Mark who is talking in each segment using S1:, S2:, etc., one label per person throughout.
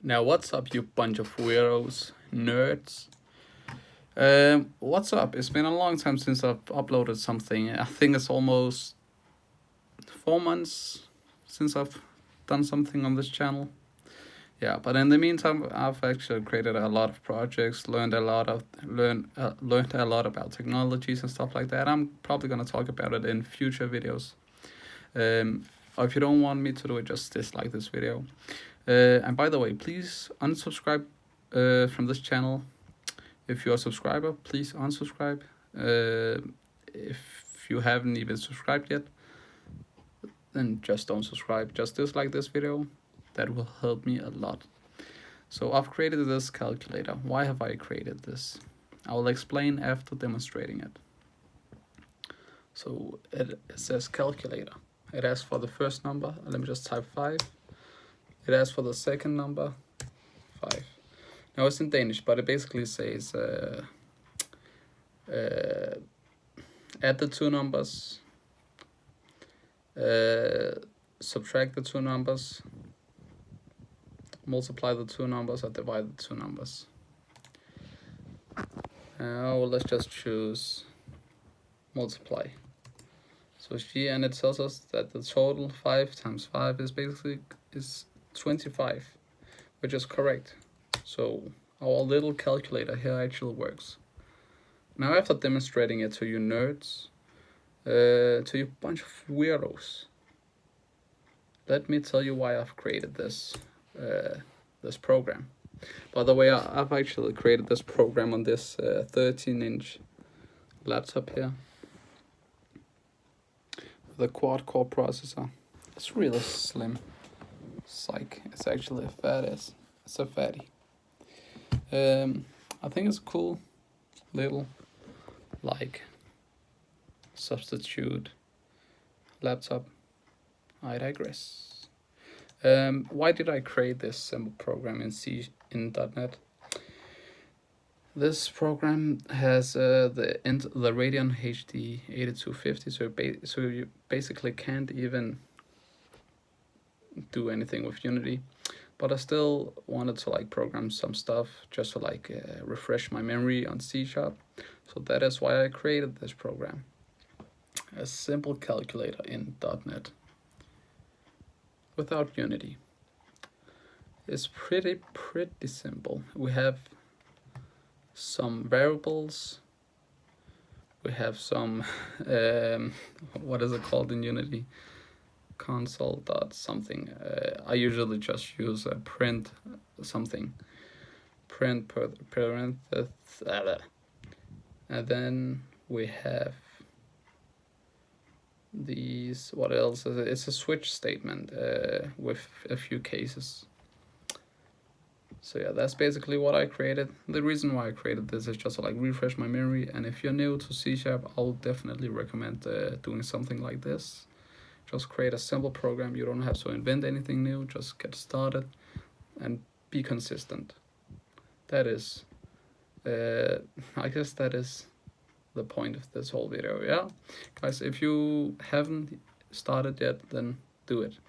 S1: Now, what's up, you bunch of weirdos, nerds? What's up? It's been a long time since I've uploaded something. I think it's almost 4 months since I've done something on this channel. Yeah, but in the meantime, I've actually created a lot of projects, learned a lot about technologies and stuff like that. I'm probably gonna talk about it in future videos. Or if you don't want me to do it, just dislike this video. And by the way, please unsubscribe from this channel. If you're a subscriber, please unsubscribe. If you haven't even subscribed yet, then just don't subscribe. Just dislike this video. That will help me a lot. So I've created this calculator. Why have I created this? I will explain after demonstrating it. So it says calculator. It asks for the first number. Let me just type 5. It asks for the second number, 5. Now it's in Danish, but it basically says add the two numbers, subtract the two numbers, multiply the two numbers, or divide the two numbers. Now let's just choose multiply. So and it tells us that the total 5 times 5 is 25, which is correct. So our little calculator here actually works. Now, after demonstrating it to you nerds, to you bunch of weirdos, let me tell you why I've created this this program. By the way, I've actually created this program on this 13-inch laptop here. The quad-core processor. It's really slim. Psych. It's actually a fatty. It's a fatty. I think it's a cool little substitute laptop. I digress. Why did I create this simple program in .NET? This program has the Radeon HD 8250, so you basically can't even do anything with Unity. But I still wanted to program some stuff just to refresh my memory on C#. So that is why I created this program. A simple calculator in .NET without Unity. It's pretty simple. We have some variables. We have some what is it called in Unity? Console dot something. I usually just use a print something. Print parenthesis. And then we have these. What else is it? It's a switch statement with a few cases. So yeah, that's basically what I created. The reason why I created this is just to refresh my memory. And if you're new to C#, I'll definitely recommend doing something like this. Just create a simple program. You don't have to invent anything new. Just get started and be consistent. That is, I guess that is the point of this whole video. Yeah, guys, if you haven't started yet, then do it.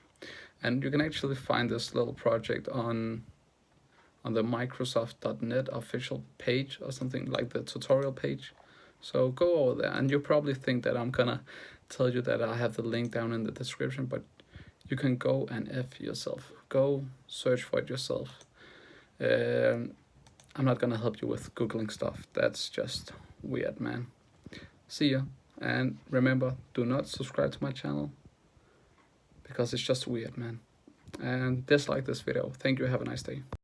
S1: And you can actually find this little project on the Microsoft.net official page or something, like the tutorial page. So go over there, and you probably think that I'm gonna tell you that I have the link down in the description, but you can go and F yourself. Go search for it yourself. I'm not gonna help you with Googling stuff. That's just weird, man. See ya. And remember, do not subscribe to my channel because it's just weird, man. And dislike this video. Thank you. Have a nice day.